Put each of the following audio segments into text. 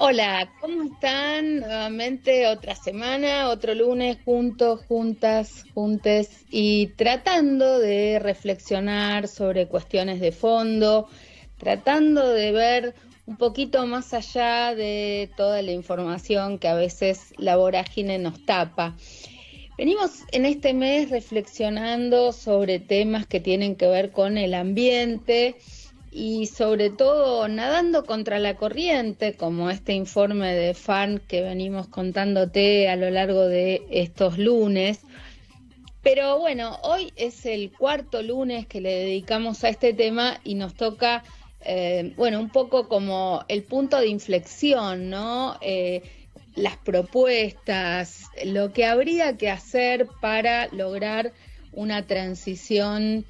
Hola, ¿cómo están? Nuevamente otra semana, otro lunes, juntos, juntas, juntes y tratando de reflexionar sobre cuestiones de fondo, tratando de ver un poquito más allá de toda la información que a veces la vorágine nos tapa. Venimos en este mes reflexionando sobre temas que tienen que ver con el ambiente y sobre todo nadando contra la corriente, como este informe de FARN que venimos contándote a lo largo de estos lunes. Pero bueno, hoy es el cuarto lunes que le dedicamos a este tema y nos toca, bueno, un poco como el punto de inflexión, ¿no? Las propuestas, lo que habría que hacer para lograr una transición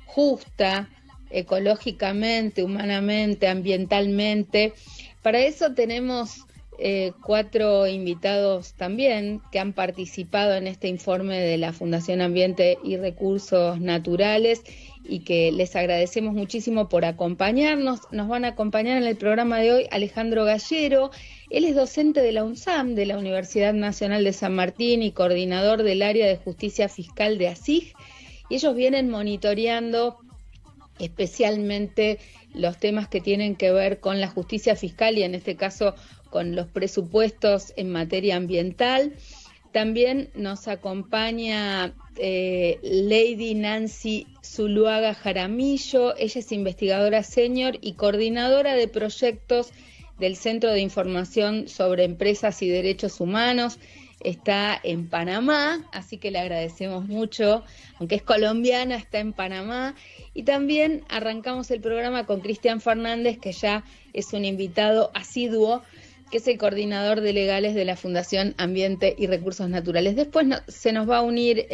justa, ecológicamente, humanamente, ambientalmente. Para eso tenemos cuatro invitados también que han participado en este informe de la Fundación Ambiente y Recursos Naturales y que les agradecemos muchísimo por acompañarnos. Nos van a acompañar en el programa de hoy Alejandro Gallero. Él es docente de la UNSAM, de la Universidad Nacional de San Martín y coordinador del área de justicia fiscal de ASIG. Y ellos vienen monitoreando especialmente los temas que tienen que ver con la justicia fiscal y en este caso con los presupuestos en materia ambiental. También nos acompaña Lady Nancy Zuluaga Jaramillo. Ella es investigadora senior y coordinadora de proyectos del Centro de Información sobre Empresas y Derechos Humanos. Está en Panamá, así que le agradecemos mucho, aunque es colombiana, está en Panamá. Y también arrancamos el programa con Cristian Fernández, que ya es un invitado asiduo, que es el coordinador de legales de la Fundación Ambiente y Recursos Naturales. Después se nos va a unir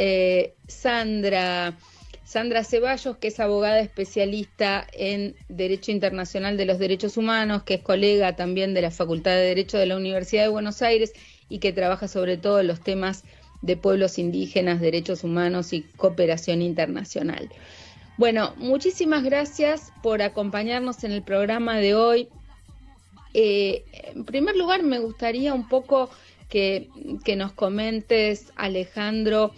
Sandra Ceballos, que es abogada especialista en Derecho Internacional de los Derechos Humanos, que es colega también de la Facultad de Derecho de la Universidad de Buenos Aires y que trabaja sobre todo en los temas de pueblos indígenas, derechos humanos y cooperación internacional. Bueno, muchísimas gracias por acompañarnos en el programa de hoy. En primer lugar, me gustaría un poco que nos comentes, Alejandro,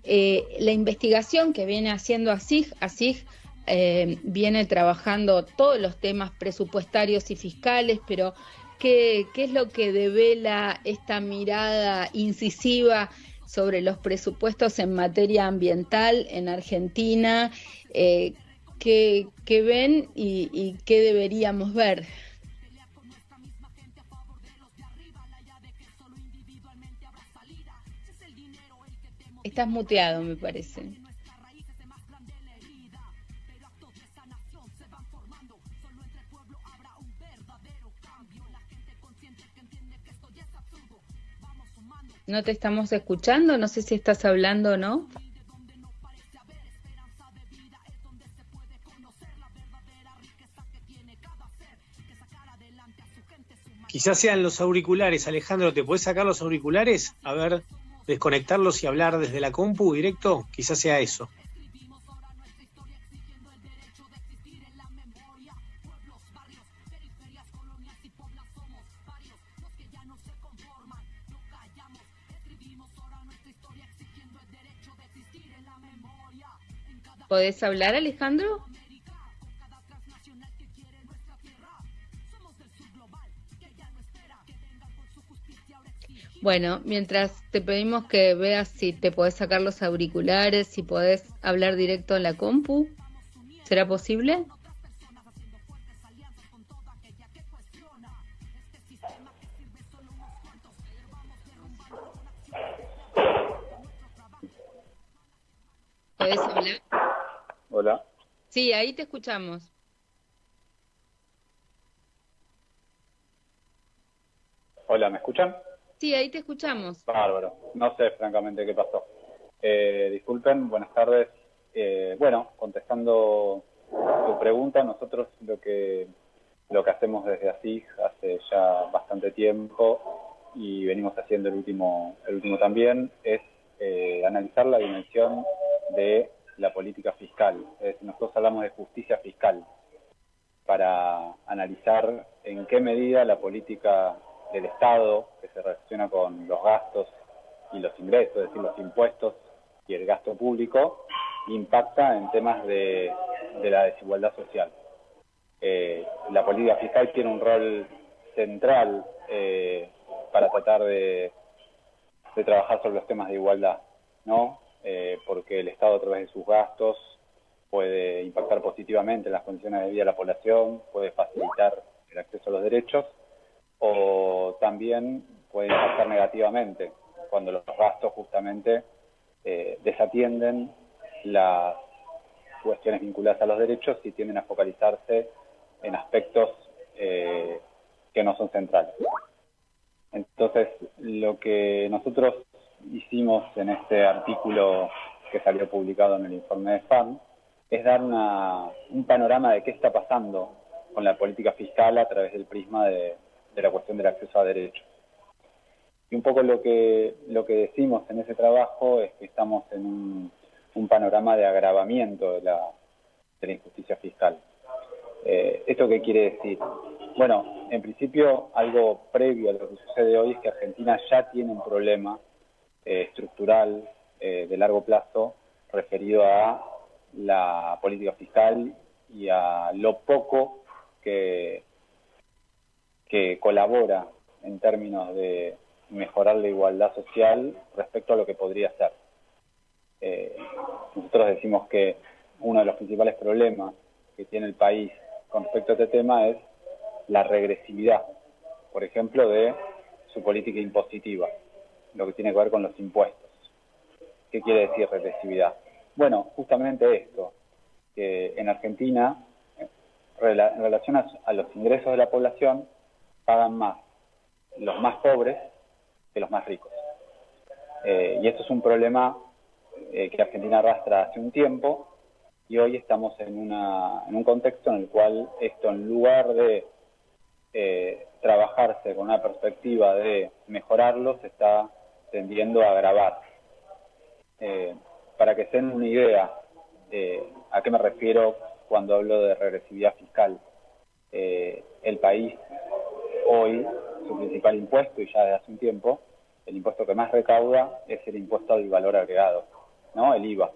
la investigación que viene haciendo ASIG. ASIG viene trabajando todos los temas presupuestarios y fiscales, pero ¿qué es lo que devela esta mirada incisiva sobre los presupuestos en materia ambiental en Argentina? ¿Qué ven y qué deberíamos ver? Estás muteado, me parece. No te estamos escuchando, no sé si estás hablando o no. Quizás sean los auriculares. Alejandro, ¿te podés sacar los auriculares? A ver, desconectarlos y hablar desde la compu directo. Quizás sea eso. ¿Podés hablar, Alejandro? Bueno, mientras te pedimos que veas si te podés sacar los auriculares, si podés hablar directo en la compu, ¿será posible? ¿Podés hablar? Hola. Sí, ahí te escuchamos. Hola, ¿me escuchan? Sí, ahí te escuchamos. Bárbaro. No sé francamente qué pasó. Disculpen, buenas tardes. Bueno, contestando tu pregunta, nosotros lo que hacemos desde ASIG hace ya bastante tiempo y venimos haciendo el último también es analizar la dimensión de la política fiscal. Nosotros hablamos de justicia fiscal para analizar en qué medida la política del Estado, que se relaciona con los gastos y los ingresos, es decir, los impuestos y el gasto público, impacta en temas de la desigualdad social. La política fiscal tiene un rol central para tratar de trabajar sobre los temas de igualdad, ¿no? Porque el Estado, a través de sus gastos, puede impactar positivamente en las condiciones de vida de la población, puede facilitar el acceso a los derechos, o también puede impactar negativamente cuando los gastos justamente desatienden las cuestiones vinculadas a los derechos y tienden a focalizarse en aspectos que no son centrales. Entonces, lo que nosotros hicimos en este artículo que salió publicado en el informe de FAM es dar un panorama de qué está pasando con la política fiscal a través del prisma de la cuestión del acceso a derechos. Y un poco lo que decimos en ese trabajo es que estamos en un panorama de agravamiento de la injusticia fiscal. ¿Esto qué quiere decir? Bueno, en principio, algo previo a lo que sucede hoy es que Argentina ya tiene un problema estructural de largo plazo referido a la política fiscal y a lo poco que colabora en términos de mejorar la igualdad social respecto a lo que podría ser. Nosotros decimos que uno de los principales problemas que tiene el país con respecto a este tema es la regresividad, por ejemplo, de su política impositiva, lo que tiene que ver con los impuestos. ¿Qué quiere decir regresividad? Bueno, justamente esto, que en Argentina, en relación a los ingresos de la población, pagan más los más pobres que los más ricos. Y esto es un problema que Argentina arrastra hace un tiempo, y hoy estamos en un contexto en el cual esto, en lugar de trabajarse con una perspectiva de mejorarlo, se está tendiendo a agravar. Para que se den una idea a qué me refiero cuando hablo de regresividad fiscal, el país hoy, su principal impuesto, y ya desde hace un tiempo, el impuesto que más recauda es el impuesto al valor agregado, ¿no? El IVA,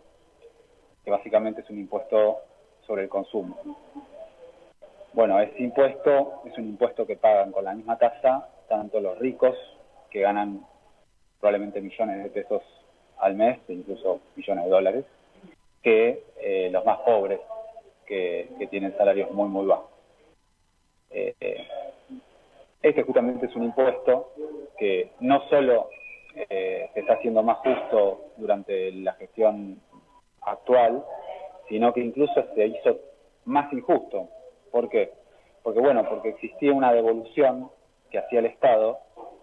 que básicamente es un impuesto sobre el consumo. Bueno, ese impuesto es un impuesto que pagan con la misma tasa tanto los ricos, que ganan probablemente millones de pesos al mes, e incluso millones de dólares, que los más pobres, que tienen salarios muy, muy bajos. Este justamente es un impuesto que no solo se está haciendo más justo durante la gestión actual, sino que incluso se hizo más injusto. ¿Por qué? Porque existía una devolución que hacía el Estado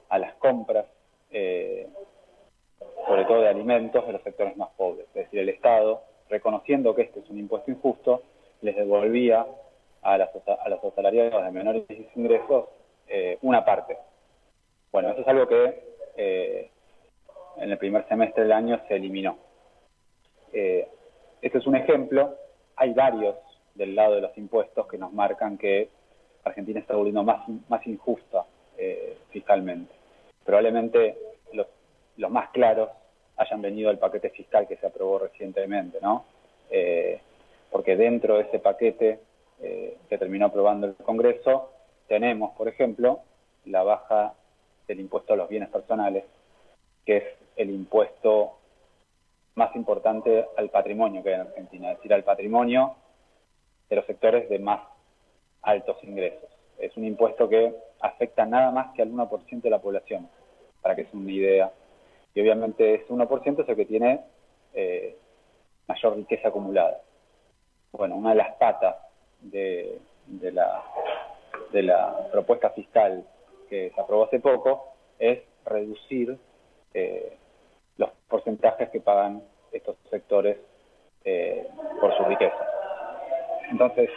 a las compras, sobre todo de alimentos, de los sectores más pobres. Es decir, el Estado, reconociendo que este es un impuesto injusto, les devolvía a los asalariados de menores ingresos una parte. Bueno, eso es algo que en el primer semestre del año se eliminó. Este es un ejemplo. Hay varios del lado de los impuestos que nos marcan que Argentina está volviendo más injusta fiscalmente. Probablemente los más claros hayan venido del paquete fiscal que se aprobó recientemente, ¿no? Porque dentro de ese paquete que terminó aprobando el Congreso, tenemos, por ejemplo, la baja del impuesto a los bienes personales, que es el impuesto más importante al patrimonio que hay en Argentina, es decir, al patrimonio de los sectores de más altos ingresos. Es un impuesto que afecta nada más que al 1% de la población, para que se den una idea. Y obviamente ese 1% es el que tiene mayor riqueza acumulada. Bueno, una de las patas de la propuesta fiscal que se aprobó hace poco es reducir los porcentajes que pagan estos sectores por su riqueza. Entonces,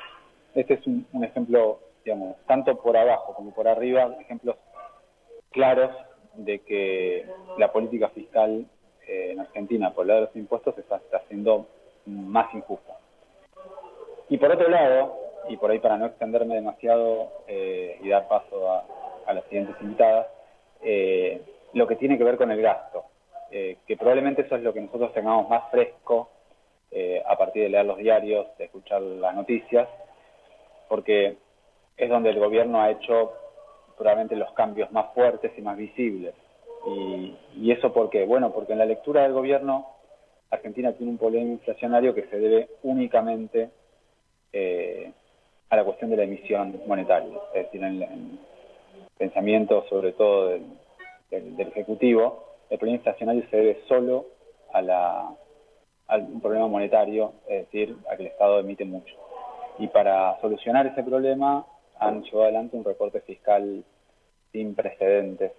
este es un ejemplo, digamos, tanto por abajo como por arriba, ejemplos claros de que la política fiscal en Argentina, por el lado de los impuestos, está siendo más injusta. Y por otro lado, y por ahí para no extenderme demasiado y dar paso a las siguientes invitadas, que tiene que ver con el gasto, que probablemente eso es lo que nosotros tengamos más fresco a partir de leer los diarios, de escuchar las noticias, porque es donde el gobierno ha hecho probablemente los cambios más fuertes y más visibles. ¿Y eso por qué? Bueno, porque en la lectura del gobierno, Argentina tiene un problema inflacionario que se debe únicamente a la cuestión de la emisión monetaria. Es decir, en el pensamiento sobre todo del Ejecutivo, el problema inflacionario se debe solo a un problema monetario, es decir, a que el Estado emite mucho. Y para solucionar ese problema han llevado adelante un recorte fiscal sin precedentes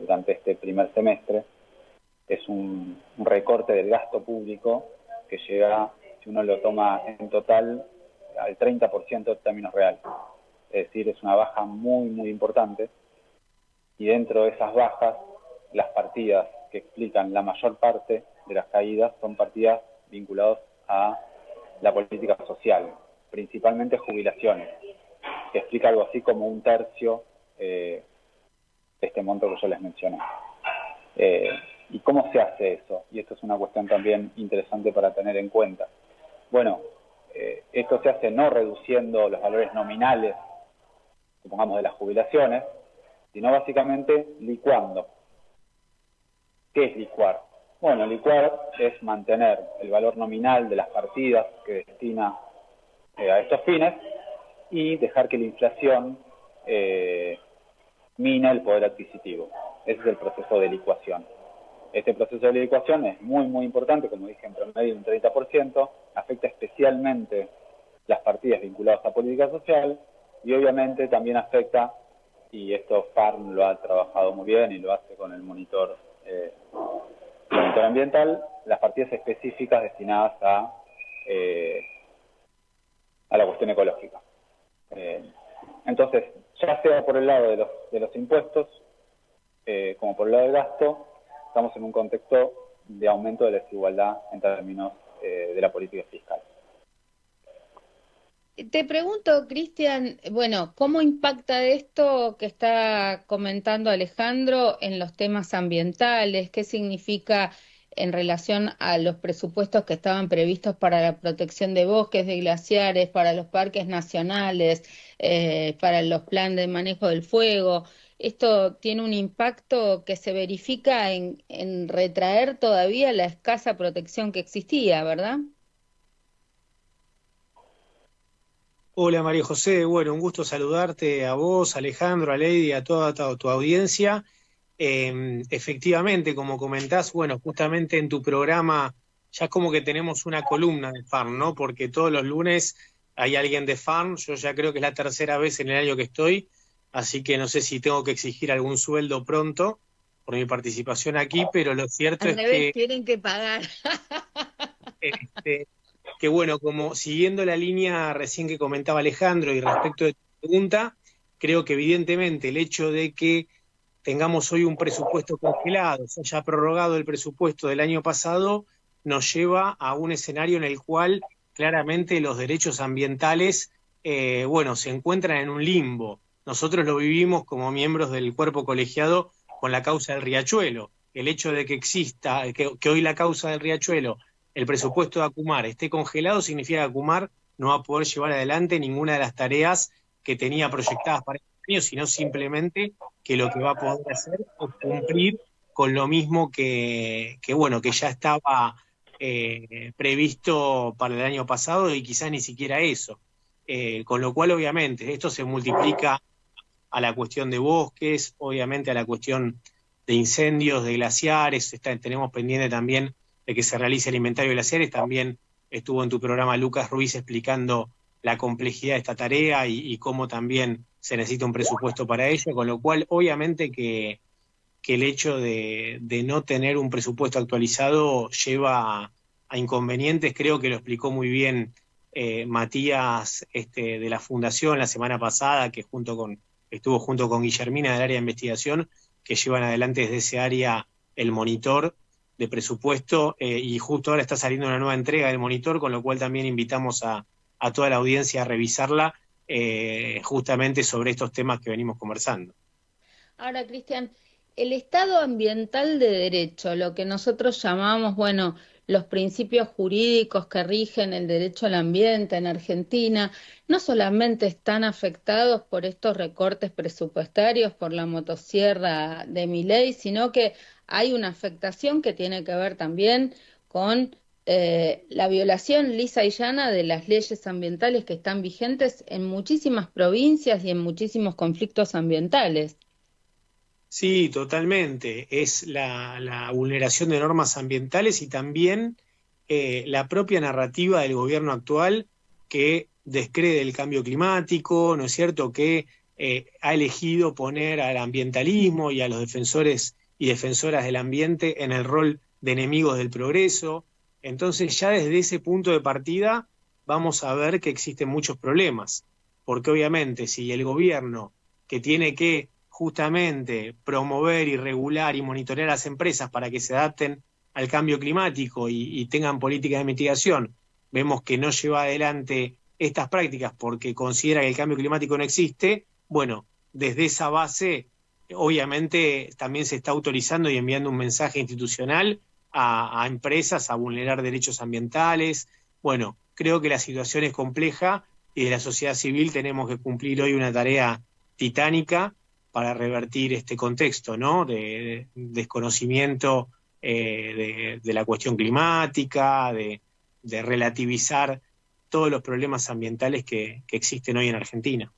durante este primer semestre. Es un recorte del gasto público que llega, si uno lo toma en total, al 30% en términos reales. Es decir, es una baja muy, muy importante. Y dentro de esas bajas, las partidas que explican la mayor parte de las caídas son partidas vinculadas a la política social, principalmente jubilaciones, que explica algo así como un tercio de este monto que yo les mencioné. ¿Y cómo se hace eso? Y esto es una cuestión también interesante para tener en cuenta. Bueno, esto se hace no reduciendo los valores nominales, supongamos, de las jubilaciones, sino básicamente licuando. ¿Qué es licuar? Bueno, licuar es mantener el valor nominal de las partidas que destina a estos fines y dejar que la inflación mina el poder adquisitivo. Ese es el proceso de licuación. Este proceso de licuación es muy, muy importante, como dije, en promedio un 30%, afecta especialmente las partidas vinculadas a política social y obviamente también afecta, y esto FARN lo ha trabajado muy bien y lo hace con el monitor ambiental, las partidas específicas destinadas a la cuestión ecológica. Entonces, ya sea por el lado de los impuestos, como por el lado del gasto, estamos en un contexto de aumento de la desigualdad en términos de la política fiscal. Te pregunto, Cristian, bueno, ¿cómo impacta esto que está comentando Alejandro en los temas ambientales? ¿Qué significa en relación a los presupuestos que estaban previstos para la protección de bosques, de glaciares, para los parques nacionales, para los planes de manejo del fuego? Esto tiene un impacto que se verifica en retraer todavía la escasa protección que existía, ¿verdad? Hola María José, bueno, un gusto saludarte a vos, Alejandro, a Lady, a toda tu audiencia. Efectivamente, como comentás, bueno, justamente en tu programa ya es como que tenemos una columna de FARN, ¿no? Porque todos los lunes hay alguien de FARN, yo ya creo que es la tercera vez en el año que estoy, así que no sé si tengo que exigir algún sueldo pronto por mi participación aquí, pero lo cierto Al es revés, que... tienen que pagar. Este, que bueno, como siguiendo la línea recién que comentaba Alejandro y respecto de tu pregunta, creo que evidentemente el hecho de que tengamos hoy un presupuesto congelado, se haya prorrogado el presupuesto del año pasado, nos lleva a un escenario en el cual claramente los derechos ambientales, bueno, se encuentran en un limbo. Nosotros lo vivimos como miembros del cuerpo colegiado con la causa del Riachuelo. El hecho de que exista, que hoy la causa del Riachuelo, el presupuesto de Acumar esté congelado, significa que Acumar no va a poder llevar adelante ninguna de las tareas que tenía proyectadas para este año, sino simplemente que lo que va a poder hacer es cumplir con lo mismo que ya estaba previsto para el año pasado y quizás ni siquiera eso. Con lo cual, obviamente, esto se multiplica a la cuestión de bosques, obviamente a la cuestión de incendios, de glaciares, tenemos pendiente también de que se realice el inventario de glaciares. También estuvo en tu programa Lucas Ruiz explicando la complejidad de esta tarea y cómo también se necesita un presupuesto para ello, con lo cual obviamente que el hecho de no tener un presupuesto actualizado lleva a inconvenientes. Creo que lo explicó muy bien Matías de la Fundación la semana pasada, que estuvo junto con Guillermina del área de investigación, que llevan adelante desde ese área el monitor de presupuesto, y justo ahora está saliendo una nueva entrega del monitor, con lo cual también invitamos a toda la audiencia a revisarla justamente sobre estos temas que venimos conversando. Ahora, Cristian, el Estado ambiental de derecho, lo que nosotros llamamos, bueno, los principios jurídicos que rigen el derecho al ambiente en Argentina, no solamente están afectados por estos recortes presupuestarios, por la motosierra de Milei, sino que hay una afectación que tiene que ver también con la violación lisa y llana de las leyes ambientales que están vigentes en muchísimas provincias y en muchísimos conflictos ambientales. Sí, totalmente. Es la vulneración de normas ambientales y también la propia narrativa del gobierno actual que descree el cambio climático, ¿no es cierto?, que ha elegido poner al ambientalismo y a los defensores y defensoras del ambiente en el rol de enemigos del progreso. Entonces ya desde ese punto de partida vamos a ver que existen muchos problemas, porque obviamente si el gobierno que tiene que justamente promover y regular y monitorear a las empresas para que se adapten al cambio climático y tengan políticas de mitigación, vemos que no lleva adelante estas prácticas porque considera que el cambio climático no existe, bueno, desde esa base obviamente también se está autorizando y enviando un mensaje institucional a empresas a vulnerar derechos ambientales. Bueno, creo que la situación es compleja y de la sociedad civil tenemos que cumplir hoy una tarea titánica para revertir este contexto, ¿no?, de desconocimiento de la cuestión climática, de relativizar todos los problemas ambientales que existen hoy en Argentina.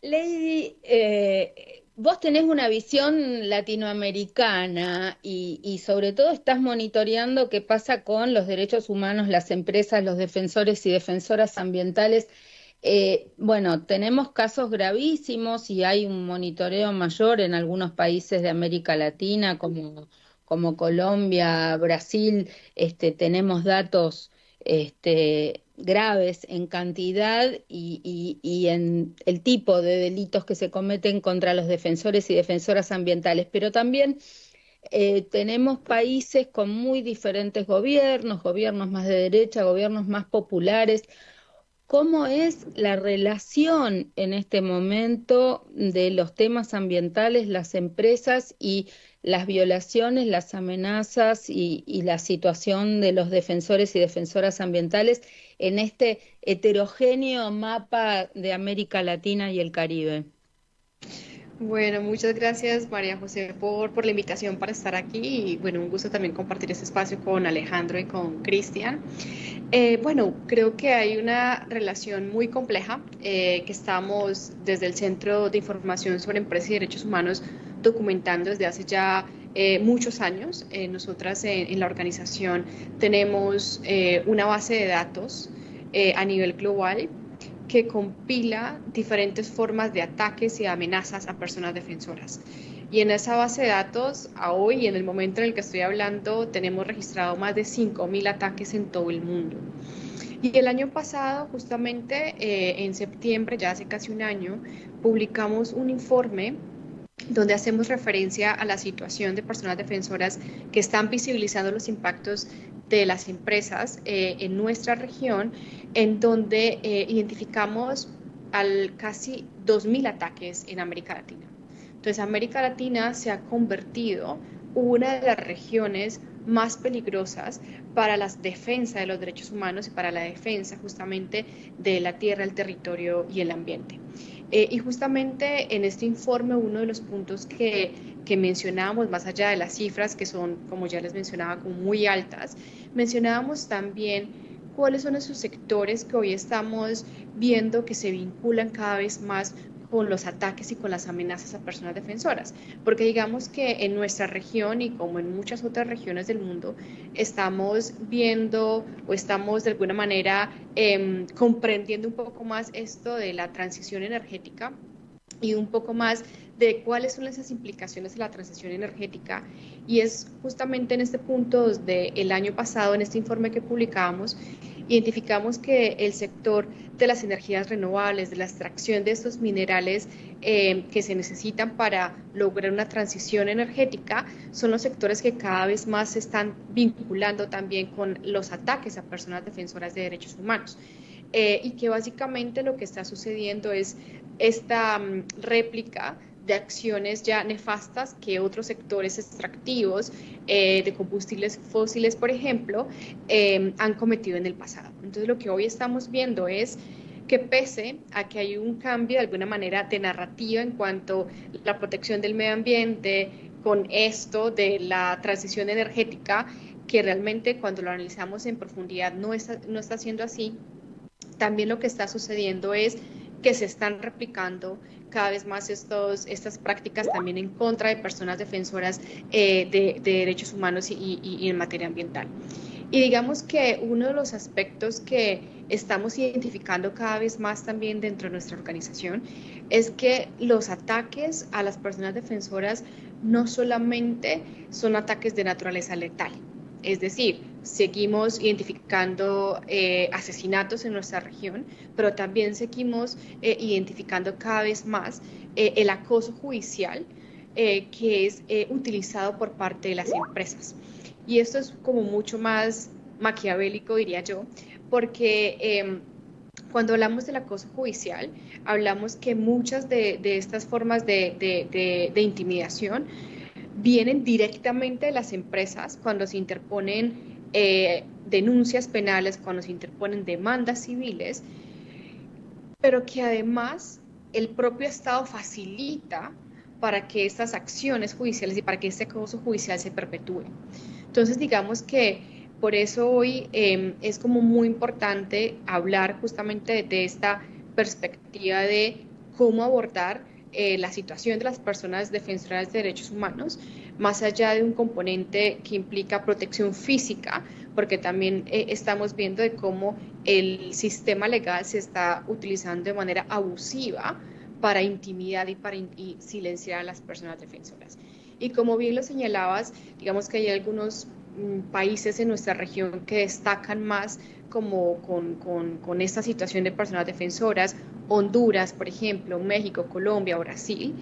Lady, vos tenés una visión latinoamericana y sobre todo estás monitoreando qué pasa con los derechos humanos, las empresas, los defensores y defensoras ambientales. Bueno, tenemos casos gravísimos y hay un monitoreo mayor en algunos países de América Latina como Colombia, Brasil, tenemos datos graves en cantidad y en el tipo de delitos que se cometen contra los defensores y defensoras ambientales, pero también tenemos países con muy diferentes gobiernos, gobiernos más de derecha, gobiernos más populares. ¿Cómo es la relación en este momento de los temas ambientales, las empresas y las violaciones, las amenazas y la situación de los defensores y defensoras ambientales en este heterogéneo mapa de América Latina y el Caribe? Bueno, muchas gracias María José por la invitación para estar aquí y bueno, un gusto también compartir este espacio con Alejandro y con Cristian. Bueno, creo que hay una relación muy compleja que estamos desde el Centro de Información sobre Empresas y Derechos Humanos documentando desde hace ya muchos años. Nosotras en la organización tenemos una base de datos a nivel global que compila diferentes formas de ataques y amenazas a personas defensoras. Y en esa base de datos, a hoy, en el momento en el que estoy hablando, tenemos registrado más de 5.000 ataques en todo el mundo. Y el año pasado, justamente en septiembre, ya hace casi un año, publicamos un informe donde hacemos referencia a la situación de personas defensoras que están visibilizando los impactos de las empresas en nuestra región, en donde identificamos casi 2.000 ataques en América Latina. Entonces, América Latina se ha convertido en una de las regiones más peligrosas para la defensa de los derechos humanos y para la defensa justamente de la tierra, el territorio y el ambiente. Y justamente en este informe uno de los puntos que mencionábamos, más allá de las cifras que son, como ya les mencionaba, como muy altas, mencionábamos también cuáles son esos sectores que hoy estamos viendo que se vinculan cada vez más con los ataques y con las amenazas a personas defensoras, porque digamos que en nuestra región y como en muchas otras regiones del mundo estamos viendo o estamos de alguna manera comprendiendo un poco más esto de la transición energética y un poco más de cuáles son esas implicaciones de la transición energética, y es justamente en este punto del año pasado, en este informe que publicamos, identificamos que el sector de las energías renovables, de la extracción de estos minerales que se necesitan para lograr una transición energética, son los sectores que cada vez más se están vinculando también con los ataques a personas defensoras de derechos humanos. Y que básicamente lo que está sucediendo es esta réplica de acciones ya nefastas que otros sectores extractivos de combustibles fósiles, por ejemplo, han cometido en el pasado. Entonces, lo que hoy estamos viendo es que pese a que hay un cambio de alguna manera de narrativa en cuanto a la protección del medio ambiente, con esto de la transición energética, que realmente cuando lo analizamos en profundidad no está siendo así, también lo que está sucediendo es que se están replicando cada vez más estas prácticas también en contra de personas defensoras de derechos humanos y en materia ambiental. Y digamos que uno de los aspectos que estamos identificando cada vez más también dentro de nuestra organización es que los ataques a las personas defensoras no solamente son ataques de naturaleza letal, es decir, seguimos identificando asesinatos en nuestra región, pero también seguimos identificando cada vez más el acoso judicial que es utilizado por parte de las empresas. Y esto es como mucho más maquiavélico, diría yo, porque cuando hablamos del acoso judicial, hablamos que muchas de estas formas de intimidación vienen directamente de las empresas cuando se interponen denuncias penales, cuando se interponen demandas civiles, pero que además el propio Estado facilita para que estas acciones judiciales y para que este acoso judicial se perpetúe. Entonces, digamos que por eso hoy es como muy importante hablar justamente de esta perspectiva de cómo abordar la situación de las personas defensoras de derechos humanos, más allá de un componente que implica protección física, porque también estamos viendo de cómo el sistema legal se está utilizando de manera abusiva para intimidar y para silenciar a las personas defensoras. Y como bien lo señalabas, digamos que hay algunos países en nuestra región que destacan más como con esta situación de personas defensoras, Honduras, por ejemplo, México, Colombia, Brasil,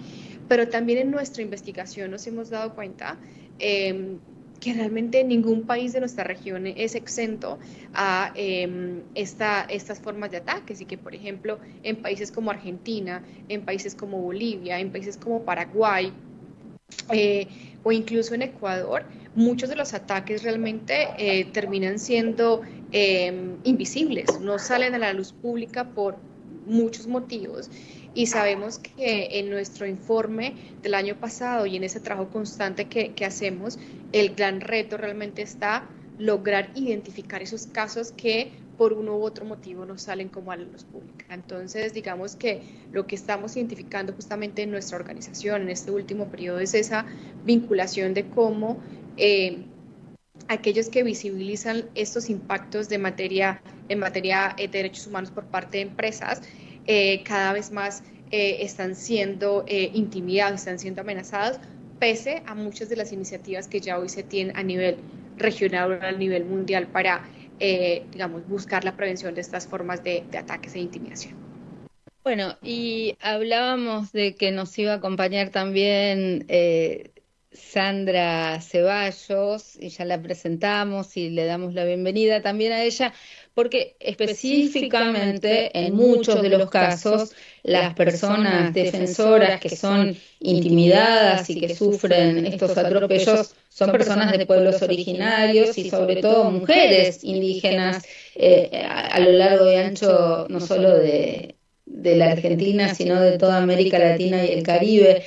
pero también en nuestra investigación nos hemos dado cuenta que realmente ningún país de nuestra región es exento a estas formas de ataques y que, por ejemplo, en países como Argentina, en países como Bolivia, en países como Paraguay, o incluso en Ecuador, muchos de los ataques realmente terminan siendo invisibles, no salen a la luz pública por muchos motivos, y sabemos que en nuestro informe del año pasado y en ese trabajo constante que hacemos, el gran reto realmente está lograr identificar esos casos que por uno u otro motivo no salen como a la luz pública. Entonces, digamos que lo que estamos identificando justamente en nuestra organización en este último periodo es esa vinculación de cómo aquellos que visibilizan estos impactos en materia de derechos humanos por parte de empresas, cada vez más están siendo intimidados, están siendo amenazados, pese a muchas de las iniciativas que ya hoy se tienen a nivel regional o a nivel mundial para, digamos, buscar la prevención de estas formas de ataques e intimidación. Bueno, y hablábamos de que nos iba a acompañar también Sandra Ceballos, y ya la presentamos y le damos la bienvenida también a ella, porque específicamente en muchos de los casos las personas defensoras que son intimidadas y que sufren estos atropellos son personas de pueblos originarios y sobre todo mujeres indígenas a lo largo y ancho no solo de la Argentina, sino de toda América Latina y el Caribe.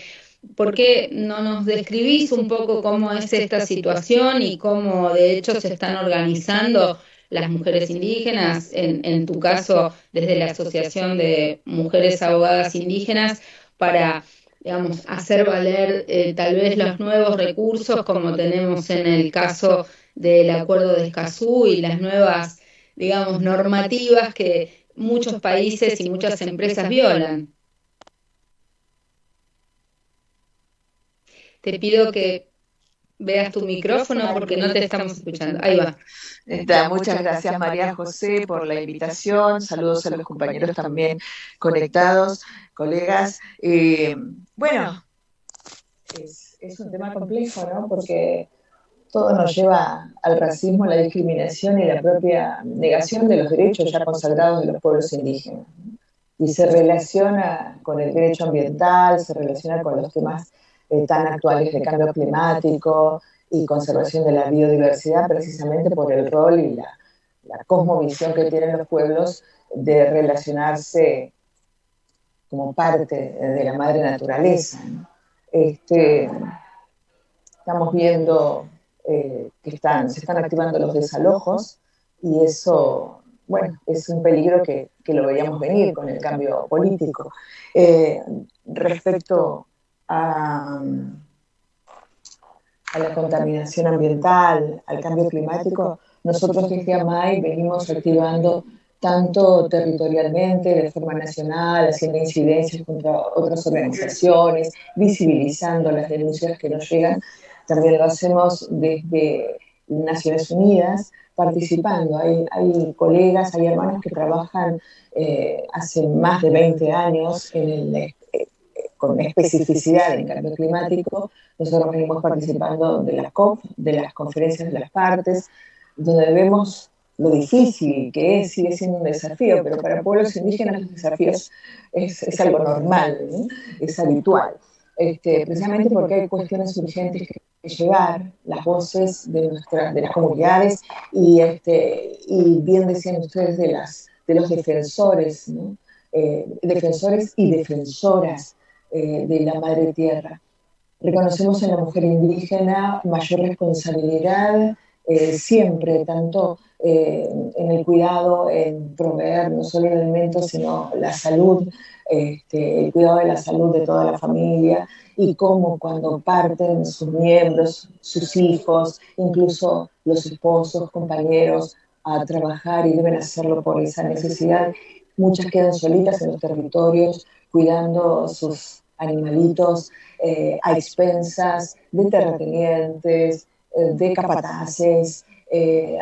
¿Por qué no nos describís un poco cómo es esta situación y cómo de hecho se están organizando las mujeres indígenas, en tu caso desde la Asociación de Mujeres Abogadas Indígenas, para, digamos, hacer valer tal vez los nuevos recursos como tenemos en el caso del Acuerdo de Escazú y las nuevas, digamos, normativas que muchos países y muchas empresas violan? Te pido que veas tu micrófono porque no te estamos escuchando. Ahí va. Muchas gracias, María José, por la invitación. Saludos a los compañeros también conectados, colegas. Bueno, es un tema complejo, ¿no? Porque todo nos lleva al racismo, la discriminación y la propia negación de los derechos ya consagrados de los pueblos indígenas. y se relaciona con el derecho ambiental, se relaciona con los temas tan actuales de cambio climático y conservación de la biodiversidad, precisamente por el rol y la cosmovisión que tienen los pueblos de relacionarse como parte de la madre naturaleza, ¿no? Estamos viendo que se están activando los desalojos y eso, bueno, es un peligro que lo veíamos venir con el cambio político. Respecto a la contaminación ambiental, al cambio climático, nosotros desde AMAI venimos activando tanto territorialmente, de forma nacional, haciendo incidencias contra otras organizaciones, visibilizando las denuncias que nos llegan. También lo hacemos desde Naciones Unidas, participando. Hay colegas, hay hermanos que trabajan hace más de 20 años con especificidad en cambio climático. Nosotros venimos participando de las COP, de las conferencias de las partes, donde vemos lo difícil que es, sigue siendo un desafío, pero para pueblos indígenas los desafíos es algo normal, ¿no? Es habitual. Precisamente porque hay cuestiones urgentes que llevar, las voces de las comunidades y bien decían ustedes de los defensores, ¿no? Defensores y defensoras de la madre tierra. Reconocemos en la mujer indígena mayor responsabilidad siempre, tanto en el cuidado, en proveer no solo el alimento, sino la salud, el cuidado de la salud de toda la familia, y cómo cuando parten sus miembros, sus hijos, incluso los esposos, compañeros, a trabajar y deben hacerlo por esa necesidad, muchas quedan solitas en los territorios, cuidando sus animalitos a expensas de terratenientes, de capataces.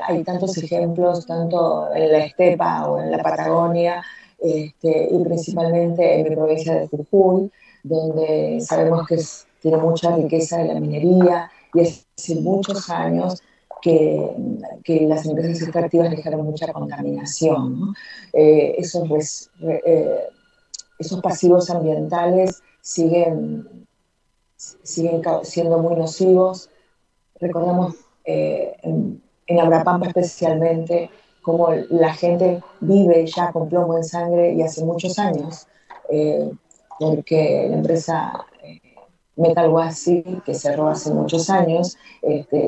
Hay tantos ejemplos, tanto en la estepa o en la Patagonia, y principalmente en mi provincia de Jujuy, donde sabemos que tiene mucha riqueza de la minería, y hace muchos años que las empresas extractivas dejaron mucha contaminación, ¿no? Esos pasivos ambientales siguen siendo muy nocivos. Recordamos en Abrapampa especialmente cómo la gente vive ya con plomo en sangre y hace muchos años, porque la empresa Metalhuasi, que cerró hace muchos años,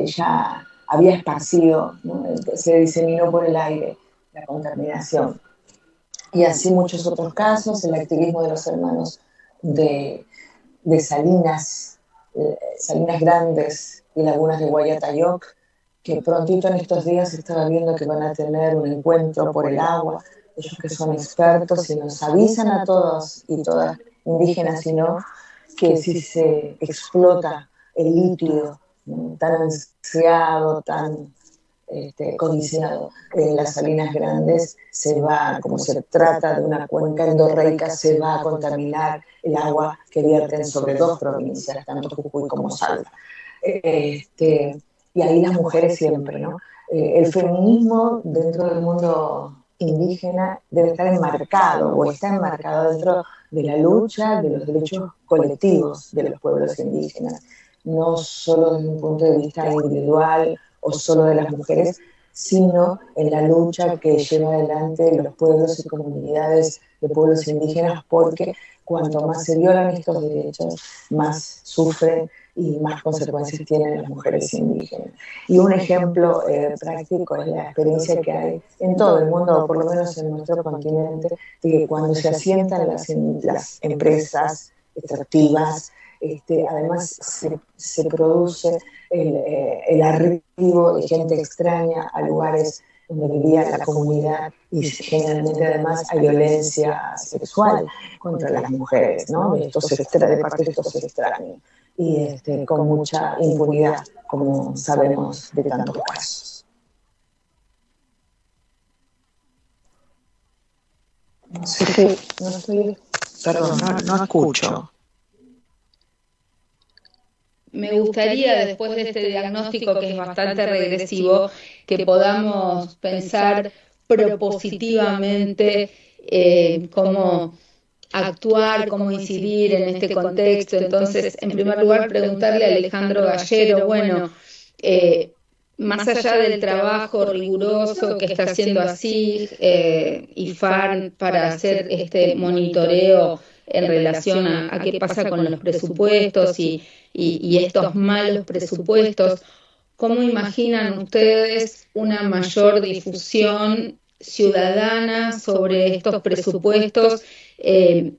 ya había esparcido, ¿no? Se diseminó por el aire la contaminación. Y así muchos otros casos, el activismo de los hermanos de Salinas Grandes y Lagunas de Guayatayoc, que prontito en estos días estaba viendo que van a tener un encuentro por el agua, ellos que son expertos y nos avisan a todos y todas, indígenas y no, que si se explota el litio, ¿no?, tan ansiado, tan codiciado en las Salinas Grandes, se va, como se trata de una cuenca endorreica, se va a contaminar el agua que vierten sobre 2 provincias, tanto Jujuy como Salta. Y ahí las mujeres siempre, ¿no? El feminismo dentro del mundo indígena debe estar enmarcado o está enmarcado dentro de la lucha de los derechos colectivos de los pueblos indígenas, no solo desde un punto de vista individual o solo de las mujeres, sino en la lucha que lleva adelante los pueblos y comunidades de pueblos indígenas, porque cuanto más se violan estos derechos, más sufren y más consecuencias tienen las mujeres indígenas. Y un ejemplo práctico es la experiencia que hay en todo el mundo, o por lo menos en nuestro continente, de que cuando se asientan las empresas extractivas, además se produce el arribo de gente extraña a lugares donde vivía la comunidad, y generalmente además hay violencia sexual contra las mujeres, ¿no? De parte de estos extraños, y con mucha impunidad, como sabemos de tantos casos. No sé qué, no estoy, perdón, no escucho. Me gustaría, después de este diagnóstico que es bastante regresivo, que podamos pensar propositivamente cómo actuar, cómo incidir en este contexto. Entonces, en primer lugar, preguntarle a Alejandro Gallero, bueno, más allá del trabajo riguroso que está haciendo ASIG y FARN para hacer este monitoreo en relación a qué pasa con los presupuestos y estos malos presupuestos, ¿cómo imaginan ustedes una mayor difusión ciudadana sobre estos presupuestos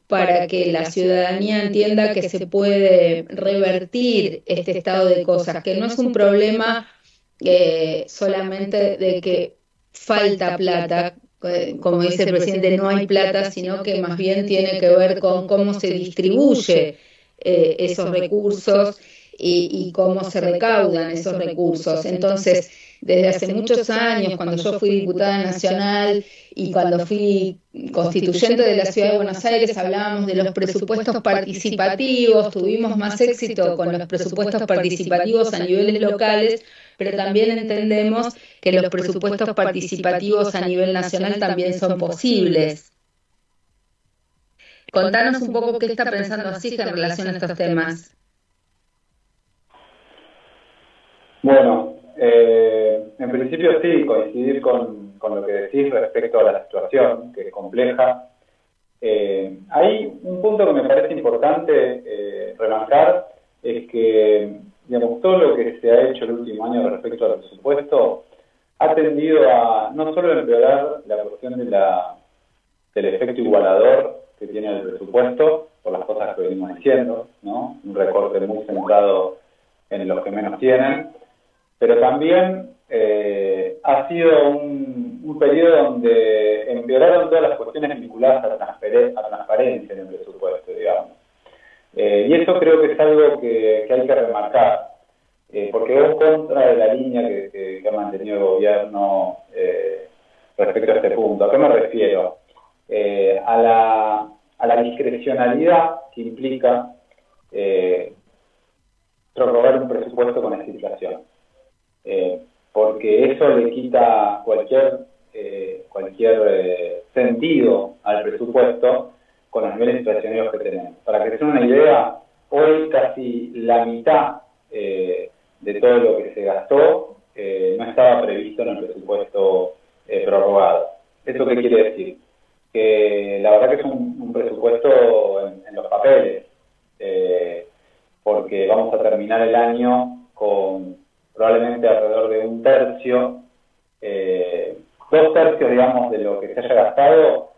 para que la ciudadanía entienda que se puede revertir este estado de cosas, que no es un problema solamente de que falta plata, como dice el presidente, no hay plata, sino que más bien tiene que ver con cómo se distribuye esos recursos y cómo se recaudan esos recursos. Entonces, desde hace muchos años, cuando yo fui diputada nacional y cuando fui constituyente de la Ciudad de Buenos Aires, hablábamos de los presupuestos participativos, tuvimos más éxito con los presupuestos participativos a niveles locales, pero también entendemos que los presupuestos participativos a nivel nacional también son posibles. Contanos un poco qué está pensando ASIG en relación a estos temas. Bueno, en principio sí, coincidir con lo que decís respecto a la situación, que es compleja. Hay un punto que me parece importante remarcar, es que digamos, todo lo que se ha hecho el último año respecto al presupuesto ha tendido a no solo empeorar la cuestión del efecto igualador que tiene el presupuesto, por las cosas que venimos diciendo, ¿no? Un recorte muy centrado en los que menos tienen, pero también ha sido un periodo donde empeoraron todas las cuestiones vinculadas a la transparencia en el presupuesto, digamos. Y eso creo que es algo que hay que remarcar, porque es contra de la línea que ha mantenido el gobierno respecto a este punto. ¿A qué me refiero? A la discrecionalidad que implica prorrogar un presupuesto con esta inflación. Porque eso le quita cualquier sentido al presupuesto con los niveles inflacionarios que tenemos. Para que se den una idea, hoy casi la mitad de todo lo que se gastó no estaba previsto en el presupuesto prorrogado. ¿Esto qué quiere decir? Que la verdad que es un presupuesto en los papeles, porque vamos a terminar el año con probablemente alrededor de un tercio, 2 tercios, digamos, de lo que se haya gastado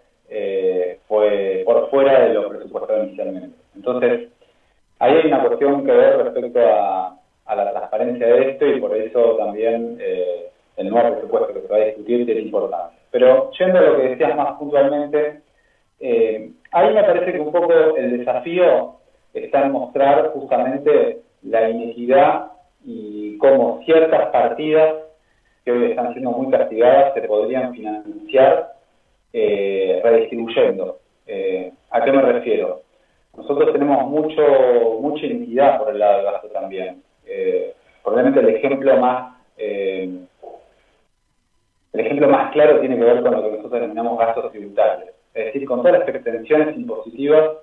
fue por fuera de lo presupuestado inicialmente. Entonces, ahí hay una cuestión que ver respecto a la transparencia de esto y por eso también el nuevo presupuesto que se va a discutir tiene importancia. Pero yendo a lo que decías más puntualmente, ahí me parece que un poco el desafío está en mostrar justamente la inequidad y cómo ciertas partidas que hoy están siendo muy castigadas se podrían financiar redistribuyendo. ¿A qué me refiero? Nosotros tenemos mucha inequidad por el lado del gasto también. Probablemente el ejemplo más claro tiene que ver con lo que nosotros denominamos gastos tributarios. Es decir, con todas las extensiones impositivas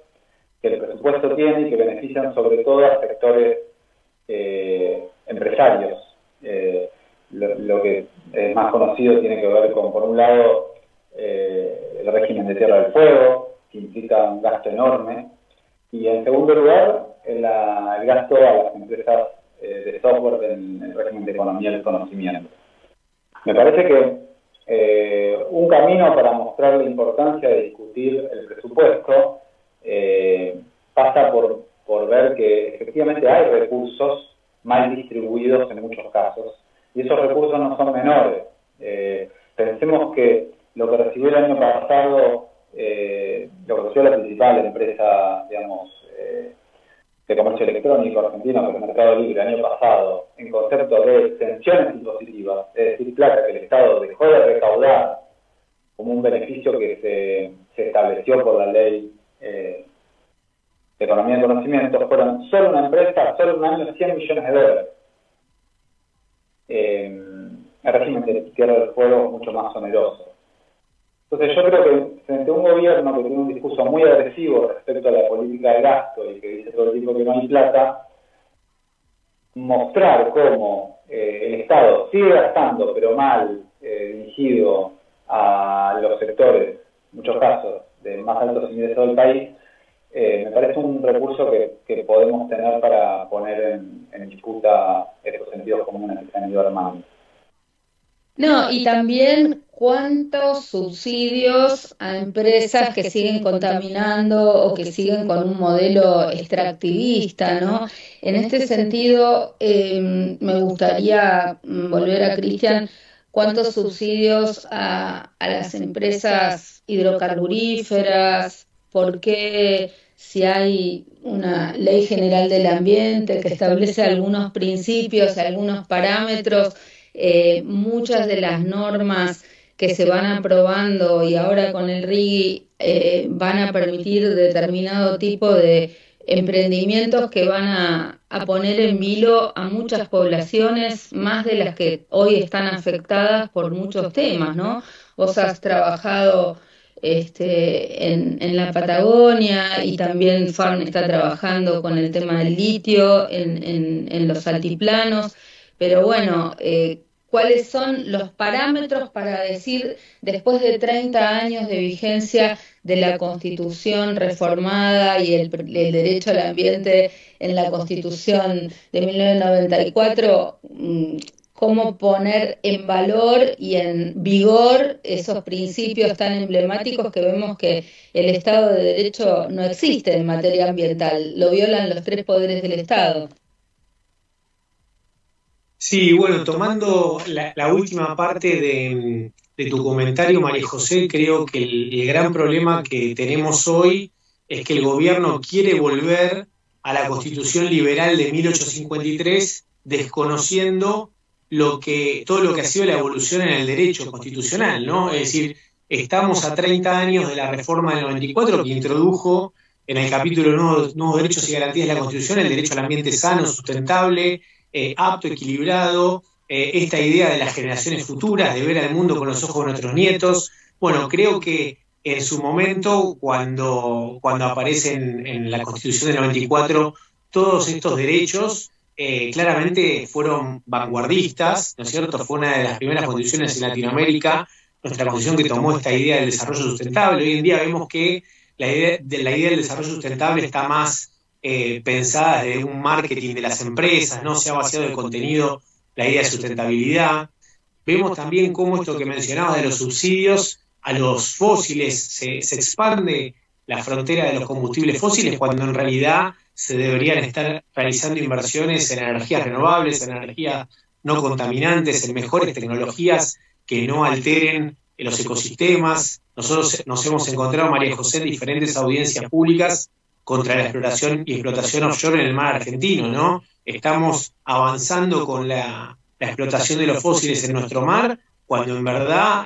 que el presupuesto tiene y que benefician sobre todo a sectores empresarios. Lo que es más conocido tiene que ver con, por un lado, el régimen de Tierra del Fuego, que implica un gasto enorme, y en segundo lugar, el gasto a las empresas de software en el régimen de economía del conocimiento. Me parece que un camino para mostrar la importancia de discutir el presupuesto pasa por ver que efectivamente hay recursos mal distribuidos en muchos casos, y esos recursos no son menores. Pensemos que lo que recibió el año pasado, lo que recibió la principal empresa, digamos, de comercio electrónico argentino, que es el Mercado Libre, el año pasado, en concepto de exenciones impositivas, es decir, plata que el Estado dejó de recaudar como un beneficio que se estableció por la ley de economía del conocimiento, fueron solo una empresa, solo un año, $100 millones. El régimen de Tierra del Fuego es mucho más oneroso. Entonces yo creo que frente a un gobierno que tiene un discurso muy agresivo respecto a la política de gasto y que dice todo el tiempo que no hay plata, mostrar cómo el Estado sigue gastando, pero mal dirigido a los sectores, en muchos casos, de más altos ingresos del país, me parece un recurso que podemos tener para poner en disputa estos sentidos comunes que se han ido armando. No, y también cuántos subsidios a empresas que siguen contaminando o que siguen con un modelo extractivista, ¿no? En este sentido, me gustaría volver a Cristian, cuántos subsidios a las empresas hidrocarburíferas, por qué si hay una ley general del ambiente que establece algunos principios, algunos parámetros, muchas de las normas que se van aprobando y ahora con el RIGI van a permitir determinado tipo de emprendimientos que van a poner en vilo a muchas poblaciones, más de las que hoy están afectadas por muchos temas, ¿no? Vos has trabajado en la Patagonia y también FARN está trabajando con el tema del litio en los altiplanos, pero bueno, ¿cuáles son los parámetros para decir, después de 30 años de vigencia de la Constitución reformada y el derecho al ambiente en la Constitución de 1994, cómo poner en valor y en vigor esos principios tan emblemáticos que vemos que el Estado de Derecho no existe en materia ambiental, lo violan los tres poderes del Estado? Sí, bueno, tomando la última parte de tu comentario, María José, creo que el gran problema que tenemos hoy es que el gobierno quiere volver a la Constitución liberal de 1853, desconociendo todo lo que ha sido la evolución en el derecho constitucional, ¿no? Es decir, estamos a 30 años de la reforma del 94 que introdujo en el capítulo Nuevos Derechos y Garantías de la Constitución el derecho al ambiente sano, sustentable, apto, equilibrado, esta idea de las generaciones futuras, de ver al mundo con los ojos de nuestros nietos. Bueno, creo que en su momento, cuando aparecen en la Constitución del 94 todos estos derechos, claramente fueron vanguardistas, ¿no es cierto? Fue una de las primeras constituciones en Latinoamérica, nuestra constitución que tomó esta idea del desarrollo sustentable. Hoy en día vemos que la idea del desarrollo sustentable está más pensada desde un marketing de las empresas, no se ha vaciado de contenido la idea de sustentabilidad. Vemos también cómo esto que mencionabas de los subsidios a los fósiles se expande la frontera de los combustibles fósiles cuando en realidad se deberían estar realizando inversiones en energías renovables, en energías no contaminantes, en mejores tecnologías que no alteren los ecosistemas. Nosotros nos hemos encontrado, María José, en diferentes audiencias públicas contra la exploración y explotación offshore en el mar argentino, ¿no? Estamos avanzando con la explotación de los fósiles en nuestro mar, cuando en verdad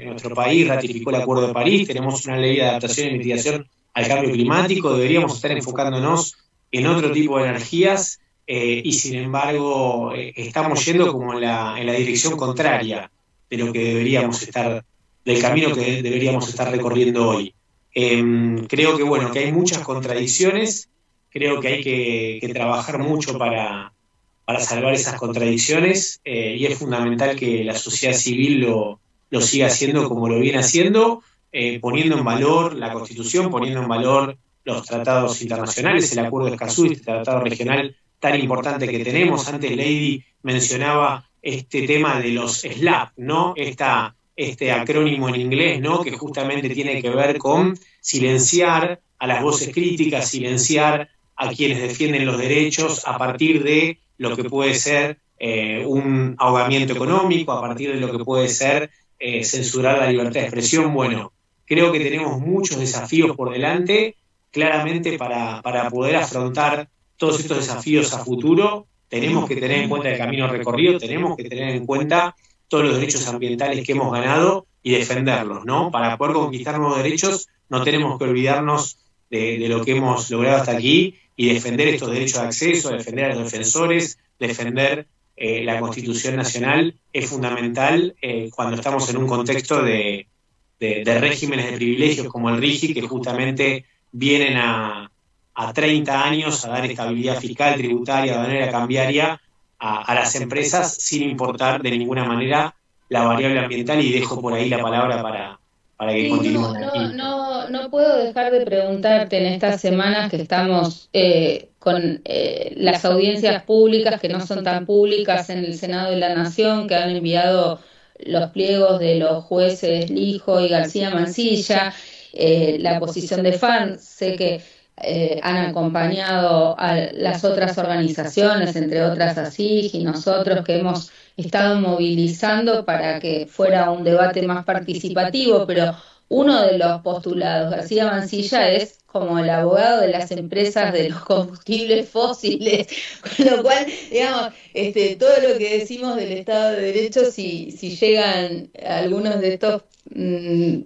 nuestro país ratificó el Acuerdo de París, tenemos una ley de adaptación y mitigación al cambio climático, deberíamos estar enfocándonos en otro tipo de energías y sin embargo estamos yendo como en la dirección contraria de lo que deberíamos estar, del camino que deberíamos estar recorriendo hoy. Creo que hay muchas contradicciones, creo que hay que trabajar mucho para salvar esas contradicciones y es fundamental que la sociedad civil lo siga haciendo como lo viene haciendo, poniendo en valor la Constitución, poniendo en valor los tratados internacionales, el Acuerdo de Escazú, este tratado regional tan importante que tenemos. Antes Lady mencionaba este tema de los SLAP, ¿no? Este acrónimo en inglés, ¿no? Que justamente tiene que ver con silenciar a las voces críticas, silenciar a quienes defienden los derechos a partir de lo que puede ser un ahogamiento económico, a partir de lo que puede ser censurar la libertad de expresión. Bueno, creo que tenemos muchos desafíos por delante, claramente para poder afrontar todos estos desafíos a futuro. Tenemos que tener en cuenta el camino recorrido, tenemos que tener en cuenta todos los derechos ambientales que hemos ganado y defenderlos, ¿no? Para poder conquistar nuevos derechos no tenemos que olvidarnos de lo que hemos logrado hasta aquí y defender estos derechos de acceso, defender a los defensores, defender la Constitución Nacional es fundamental cuando estamos en un contexto de de regímenes de privilegios como el RIGI, que justamente vienen a 30 años a dar estabilidad fiscal, tributaria, de manera cambiaria a las empresas sin importar de ninguna manera la variable ambiental, y dejo por ahí la palabra para que continúen. No puedo dejar de preguntarte en estas semanas que estamos con las audiencias públicas que no son tan públicas en el Senado de la Nación, que han enviado los pliegos de los jueces Lijo y García Mansilla, la posición de FAN. Sé que han acompañado a las otras organizaciones, entre otras ASIG, y nosotros, que hemos estado movilizando para que fuera un debate más participativo, pero uno de los postulados, García Mansilla, es como el abogado de las empresas de los combustibles fósiles, con lo cual, digamos, todo lo que decimos del Estado de Derecho, si llegan algunos de estos de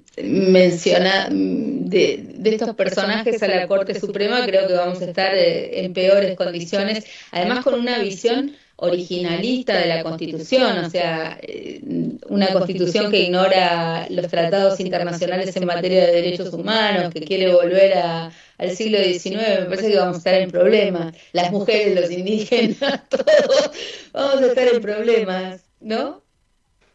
estos personajes a la Corte Suprema, creo que vamos a estar en peores condiciones, además con una visión originalista de la Constitución, o sea, una Constitución que ignora los tratados internacionales en materia de derechos humanos, que quiere volver al siglo XIX. Me parece que vamos a estar en problemas, las mujeres, los indígenas, todos vamos a estar en problemas, ¿no?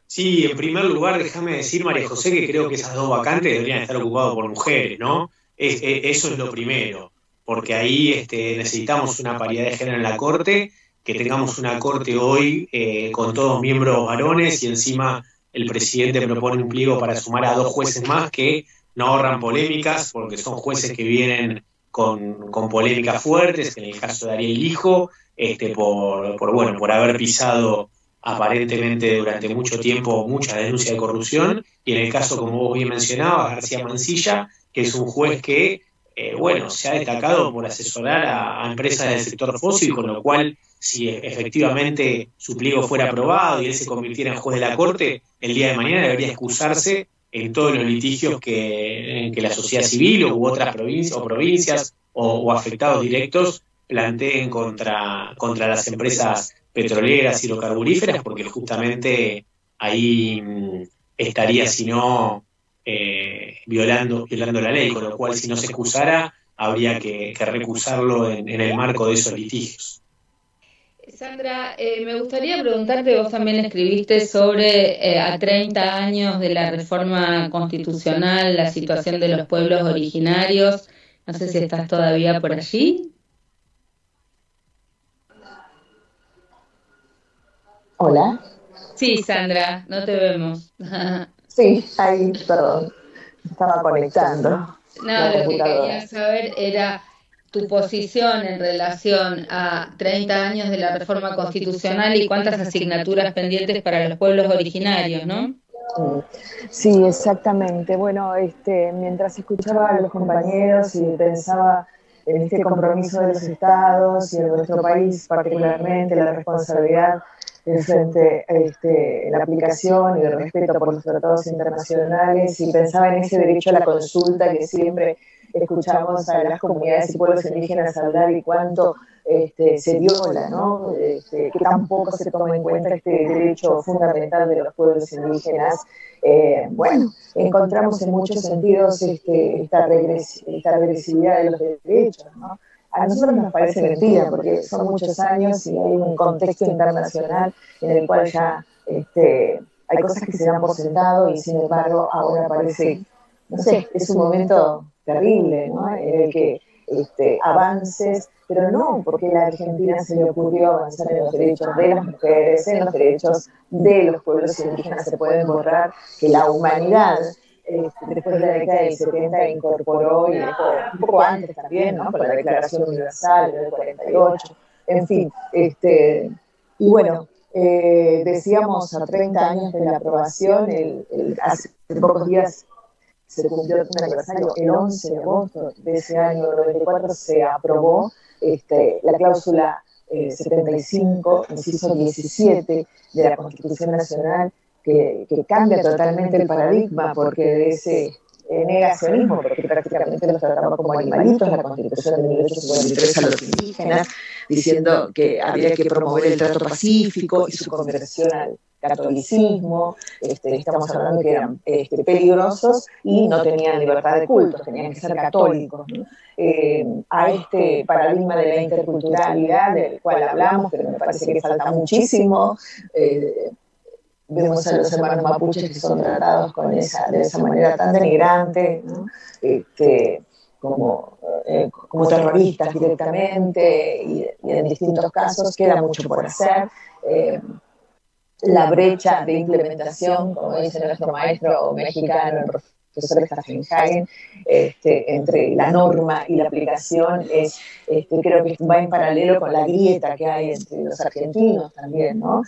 Sí, en primer lugar, déjame decir, María José, que creo que esas dos vacantes deberían estar ocupadas por mujeres, ¿no? Eso es lo primero, porque ahí necesitamos una paridad de género en la Corte, que tengamos una Corte hoy con todos miembros varones, y encima el presidente propone un pliego para sumar a 2 jueces más que no ahorran polémicas, porque son jueces que vienen con polémicas fuertes, en el caso de Ariel Lijo, por haber pisado aparentemente durante mucho tiempo mucha denuncia de corrupción, y en el caso, como vos bien mencionabas, García Mansilla, que es un juez que se ha destacado por asesorar a empresas del sector fósil, con lo cual, si efectivamente su pliego fuera aprobado y él se convirtiera en juez de la Corte, el día de mañana debería excusarse en todos los litigios que la sociedad civil u otras provincias o afectados directos planteen contra las empresas petroleras, hidrocarburíferas, porque justamente ahí estaría, si no, violando la ley, con lo cual, si no se excusara, habría que recusarlo en el marco de esos litigios. Sandra, me gustaría preguntarte, vos también escribiste sobre a 30 años de la reforma constitucional, la situación de los pueblos originarios. No sé si estás todavía por allí. Hola. Sí, Sandra, no te vemos. Sí, ahí, perdón, estaba conectando. No, lo que quería saber era tu posición en relación a 30 años de la reforma constitucional y cuántas asignaturas pendientes para los pueblos originarios, ¿no? Sí, exactamente. Bueno, mientras escuchaba a los compañeros y pensaba en este compromiso de los estados y de nuestro país particularmente, la responsabilidad frente a la aplicación y el respeto por los tratados internacionales, y pensaba en ese derecho a la consulta que siempre escuchamos a las comunidades y pueblos indígenas hablar, y cuánto se viola, ¿no? Que tampoco se toma en cuenta este derecho fundamental de los pueblos indígenas. Encontramos en muchos sentidos esta regresividad de los derechos, ¿no? A nosotros nos parece mentira, porque son muchos años y hay un contexto internacional en el cual ya hay cosas que se dan por sentado, y sin embargo ahora parece, no sé, es un momento terrible, ¿no? En el que avances, pero no porque a la Argentina se le ocurrió avanzar en los derechos de las mujeres, en los derechos de los pueblos indígenas, se pueden borrar, que la humanidad después de la década del 70 incorporó, y un poco antes también, ¿no? Por la Declaración Universal del 48, en fin, y bueno, decíamos a 30 años de la aprobación, hace pocos días se cumplió un aniversario, el 11 de agosto de ese año 94 se aprobó la cláusula 75, inciso 17 de la Constitución Nacional, que cambia totalmente el paradigma, porque de ese negacionismo, porque prácticamente los trataba como animalitos, la Constitución de 1853 a los indígenas, diciendo que había que promover el trato pacífico y su conversión al catolicismo. Estamos hablando que eran peligrosos y no tenían libertad de culto, tenían que ser católicos, ¿no? A este paradigma de la interculturalidad del cual hablamos, pero me parece que falta muchísimo. Vemos a los hermanos mapuches que son tratados de esa manera tan denigrante, ¿no? Como terroristas directamente, y en distintos casos queda mucho por hacer. La brecha de implementación, como dice nuestro maestro mexicano, el profesor Stafenhagen, entre la norma y la aplicación creo que va en paralelo con la grieta que hay entre los argentinos también, ¿no?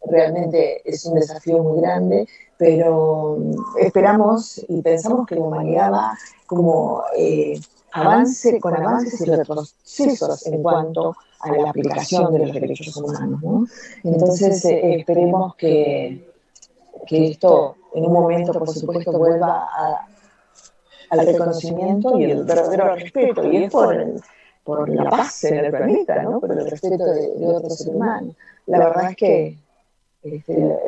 Realmente es un desafío muy grande, pero esperamos y pensamos que la humanidad va como con avances y retrocesos en cuanto a la aplicación de los derechos humanos, ¿no? Entonces esperemos que esto en un momento, por supuesto, vuelva al reconocimiento y el verdadero respeto, y es por la paz en el planeta, ¿no? Por el respeto de otros seres humanos. La verdad es que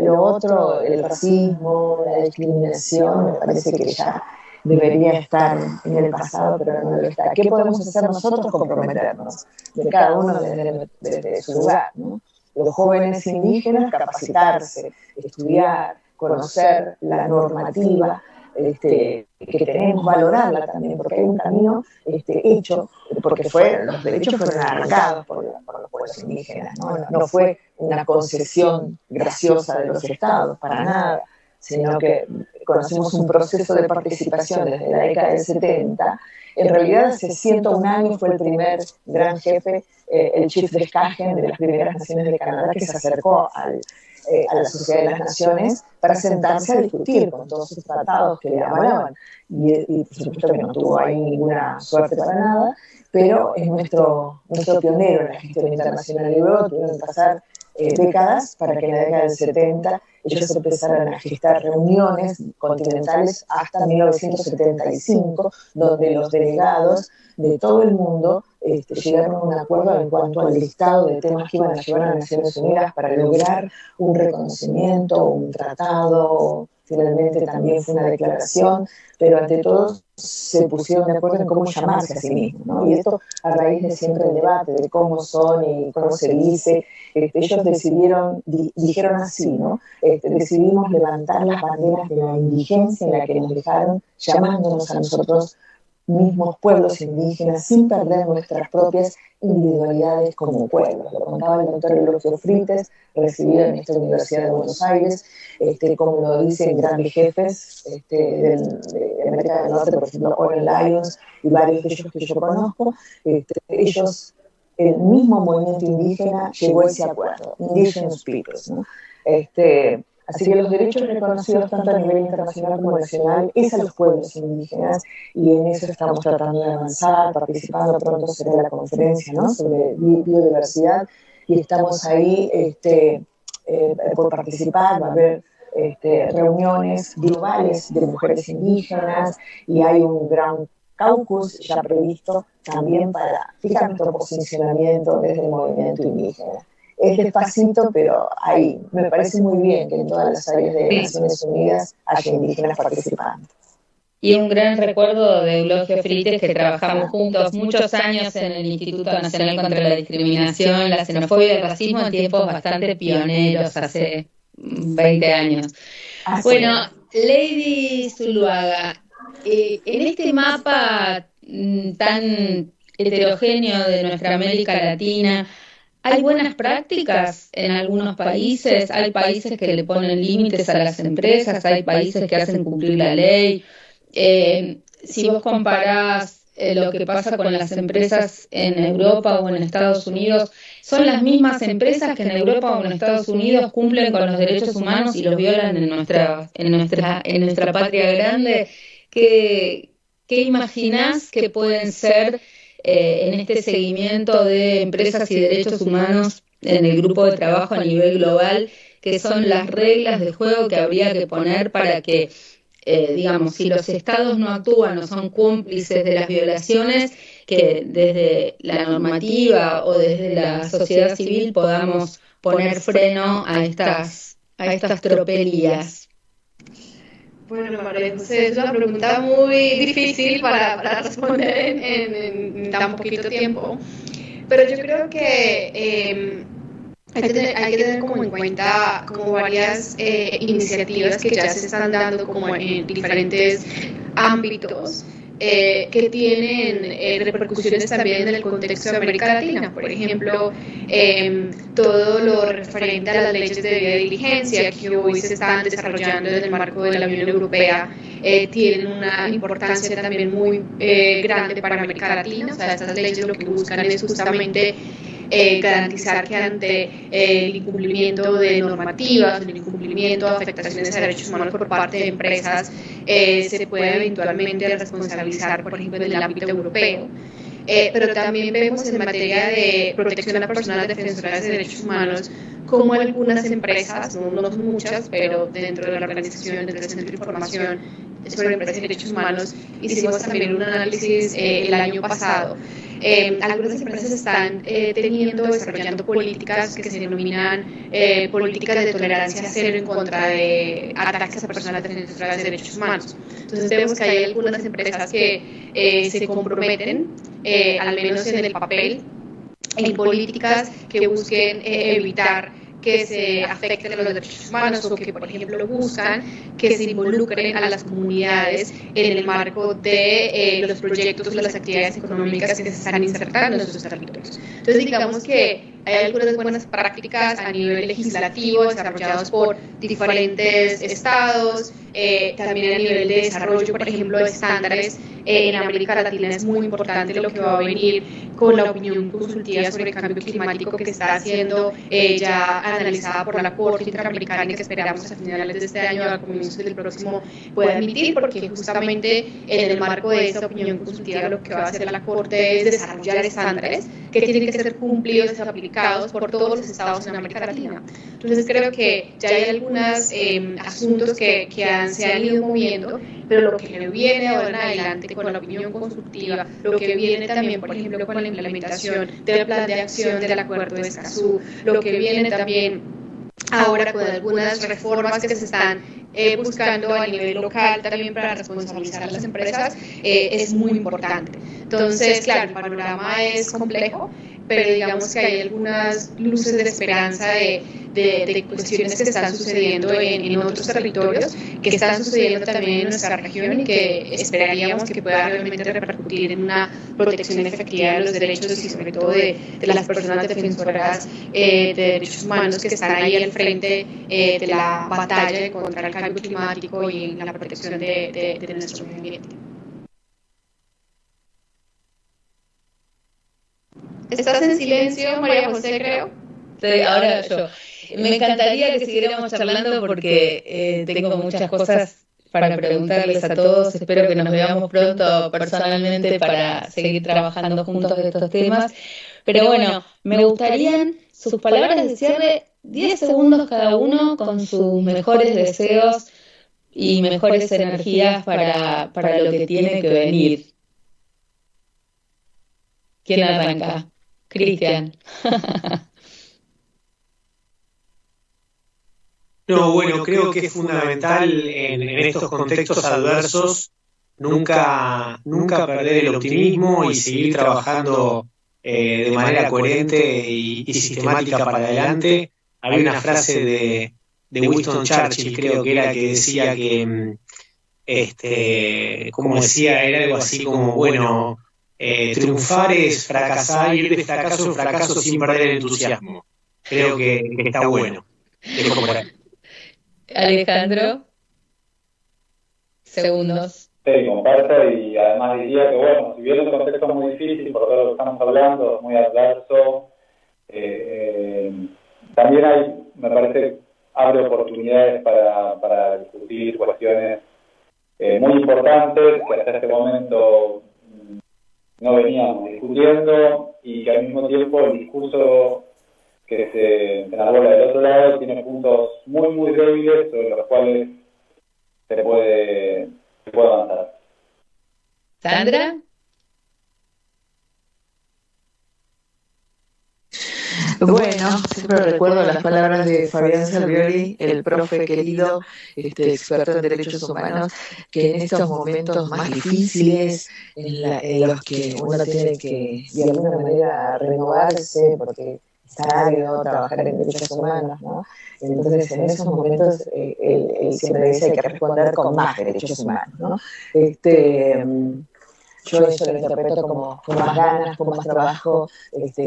lo otro, el racismo, la discriminación, me parece que ya debería estar en el pasado, pero no lo está. ¿Qué podemos hacer nosotros? Comprometernos, de cada uno desde su lugar, ¿no? Los jóvenes indígenas, capacitarse, estudiar, conocer la normativa que tenemos, valorarla también, porque hay un camino hecho, porque los derechos fueron arrancados por los pueblos indígenas, ¿no? No fue una concesión graciosa de los estados, para nada, sino que conocemos un proceso de participación desde la década del 70. En realidad, hace 101 años fue el primer gran jefe, el Chief de Skagen, de las primeras naciones de Canadá, que se acercó a la Sociedad de las Naciones para sentarse a discutir con todos sus tratados que le avalaban. Y por supuesto que no tuvo ahí ninguna suerte para nada, pero es nuestro pionero en la gestión internacional. Y luego tuvieron que pasar décadas para que en la década del 70 ellos empezaran a gestar reuniones continentales hasta 1975, donde los delegados de todo el mundo llegaron a un acuerdo en cuanto al listado de temas que iban a llevar a las Naciones Unidas para lograr un reconocimiento, un tratado. Finalmente también fue una declaración, pero ante todo se pusieron de acuerdo en cómo llamarse a sí mismos, ¿no? Y esto a raíz de siempre el debate de cómo son y cómo se dice. Ellos dijeron así, ¿no? Decidimos levantar las banderas de la indigencia en la que nos dejaron, llamándonos a nosotros mismos pueblos indígenas sin perder nuestras propias individualidades como pueblos. Lo contaba el doctor Eulogio Frites, recibido en esta Universidad de Buenos Aires, como lo dicen grandes jefes de América del Norte, por ejemplo, Oren Lyons y varios de ellos que yo conozco. Ellos, el mismo movimiento indígena llegó a ese acuerdo, Indigenous Peoples, ¿no? Así que los derechos reconocidos tanto a nivel internacional como nacional es a los pueblos indígenas, y en eso estamos tratando de avanzar, participando. Pronto será la conferencia, ¿no?, sobre biodiversidad, y estamos ahí por participar. Va a haber reuniones globales de mujeres indígenas, y hay un gran caucus ya previsto también para fijar nuestro posicionamiento desde el movimiento indígena. Es despacito, pero me parece muy bien que en todas las áreas de Naciones Unidas haya indígenas participando. Y un gran recuerdo de Eulogio Frites, que trabajamos juntos muchos años en el Instituto Nacional contra la Discriminación, la Xenofobia y el Racismo, en tiempos bastante pioneros, hace 20 años. Bueno, Lady Zuluaga, en este mapa tan heterogéneo de nuestra América Latina, ¿hay buenas prácticas en algunos países? ¿Hay países que le ponen límites a las empresas? ¿Hay países que hacen cumplir la ley? Si vos comparás lo que pasa con las empresas en Europa o en Estados Unidos, ¿son las mismas empresas que en Europa o en Estados Unidos cumplen con los derechos humanos y los violan en nuestra patria grande? ¿Qué imaginás que pueden ser en este seguimiento de empresas y derechos humanos en el grupo de trabajo a nivel global, que son las reglas de juego que habría que poner para que, digamos, si los estados no actúan o son cómplices de las violaciones, que desde la normativa o desde la sociedad civil podamos poner freno a estas tropelías? Bueno, María José, es una pregunta muy difícil para responder en tan poquito tiempo, pero yo creo que hay que tener como en cuenta como varias iniciativas que ya se están dando como en diferentes ámbitos que tienen repercusiones también en el contexto de América Latina. Por ejemplo, todo lo referente a las leyes de debida diligencia que hoy se están desarrollando en el marco de la Unión Europea tienen una importancia también muy grande para América Latina. O sea, estas leyes lo que buscan es justamente garantizar que ante el incumplimiento de normativas, el incumplimiento de afectaciones a derechos humanos por parte de empresas, se puede eventualmente responsabilizar, por ejemplo, en el ámbito europeo. Pero también vemos en materia de protección a personas defensoras de derechos humanos como algunas empresas, no son muchas, pero dentro de la organización, dentro del Centro de Información sobre Empresas y Derechos Humanos, hicimos también un análisis el año pasado. Algunas empresas están desarrollando políticas que se denominan políticas de tolerancia cero en contra de ataques a personas defensoras de derechos humanos. Entonces vemos que hay algunas empresas que se comprometen, al menos en el papel, en políticas que busquen evitar que se afecten a los derechos humanos o que, por ejemplo, buscan que se involucren a las comunidades en el marco de los proyectos o las actividades económicas que se están insertando en sus territorios. Entonces, digamos que hay algunas buenas prácticas a nivel legislativo desarrolladas por diferentes estados, también a nivel de desarrollo, por ejemplo, de estándares. En América Latina es muy importante lo que va a venir con la opinión consultiva sobre el cambio climático que está siendo ya analizada por la Corte Interamericana y que esperamos a finales de este año, a comienzos del próximo, pueda emitir, porque justamente en el marco de esa opinión consultiva lo que va a hacer la Corte es desarrollar estándares que tienen que ser cumplidos y aplicados por todos los estados en América Latina. Entonces creo que ya hay algunos asuntos que se han ido moviendo, pero lo que viene ahora en adelante con la opinión consultiva, lo que viene también, por ejemplo, con la implementación del plan de acción del Acuerdo de Escazú, lo que viene también ahora con algunas reformas que se están buscando a nivel local también para responsabilizar a las empresas, es muy importante. Entonces, claro, el panorama es complejo, pero digamos que hay algunas luces de esperanza de cuestiones que están sucediendo en otros territorios, que están sucediendo también en nuestra región y que esperaríamos que pueda realmente repercutir en una protección efectiva de los derechos y sobre todo de las personas defensoras de derechos humanos que están ahí al frente de la batalla contra el cambio climático y en la protección de nuestro medio ambiente. ¿Estás en silencio, María José, creo? Sí, ahora yo. Me encantaría que siguiéramos charlando porque tengo muchas cosas para preguntarles a todos. Espero que nos veamos pronto personalmente para seguir trabajando juntos de estos temas. Pero bueno, me gustarían sus palabras de cierre, 10 segundos cada uno con sus mejores deseos y mejores energías para lo que tiene que venir. ¿Quién arranca? Cristian. No, bueno, creo que es fundamental en estos contextos adversos nunca perder el optimismo y seguir trabajando de manera coherente y sistemática para adelante. Había una frase de Winston Churchill, creo que era, que decía que, como decía, era algo así como, bueno, triunfar es fracasar, ir de fracaso en fracaso sin perder el entusiasmo. Creo que está bueno. Dejo por ahí. Alejandro, segundos. Sí, comparto, y además diría que, bueno, si bien el contexto es muy difícil, por todo lo que estamos hablando, muy adverso, también me parece, abre oportunidades para discutir cuestiones muy importantes que hasta este momento no veníamos discutiendo, y que al mismo tiempo el discurso que se enarbola del otro lado tiene puntos muy, muy débiles sobre los cuales se puede avanzar. ¿Sandra? Bueno, siempre recuerdo las palabras de Fabián Salvioli, el profe querido, experto en derechos humanos, que en estos momentos más difíciles, en los que uno tiene que, de alguna manera, renovarse, porque está árido trabajar en derechos humanos, ¿no? Entonces, en esos momentos, él siempre dice que hay que responder con más derechos humanos, ¿no? Yo eso lo interpreto como con más ganas, con más trabajo,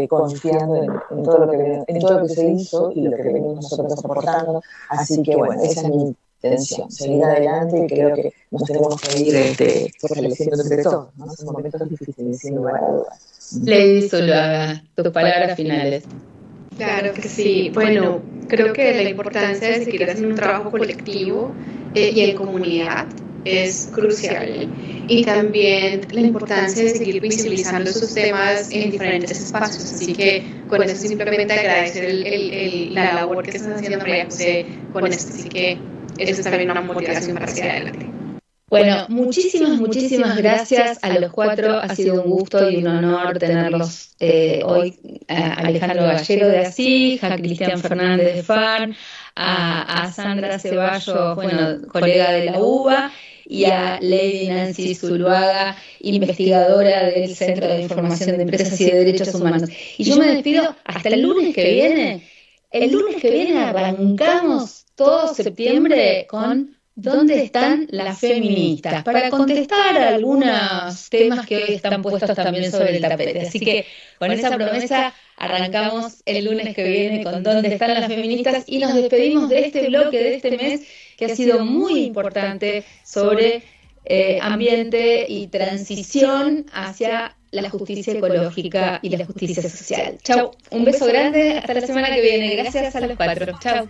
confiando en todo lo que se hizo y lo que venimos nosotros aportando. Así que bueno, esa es mi intención, seguir adelante, y creo que nos tenemos que ir fortaleciendo entre todos, ¿no? Son momentos difíciles, sin lugar a dudas. Lady Zuluaga, tus palabras finales. Claro que sí. Bueno, creo que la importancia de seguir haciendo un trabajo colectivo y en comunidad es crucial. Y también la importancia de seguir visibilizando esos temas en diferentes espacios. Así que con eso simplemente agradecer la labor que estás haciendo, María José, con esto. Así que eso es también una motivación para seguir adelante. Bueno, muchísimas gracias a los cuatro. Ha sido un gusto y un honor tenerlos hoy. A Alejandro Gallero de Asig, a Cristian Fernández de FAN, a Sandra Ceballos, bueno, colega de la UBA, y a Lady Nancy Zuluaga, investigadora del Centro de Información de Empresas y de Derechos Humanos. Y yo me despido hasta el lunes que viene. El lunes que viene arrancamos todo septiembre con ¿dónde están las feministas? Para contestar algunos temas que hoy están puestos también sobre el tapete. Así que con esa promesa arrancamos el lunes que viene con ¿dónde están las feministas? Y nos despedimos de este bloque, de este mes, que ha sido muy importante sobre ambiente y transición hacia la justicia ecológica y la justicia social. Chau, un beso grande, hasta la semana que viene. Gracias a los cuatro. Chau.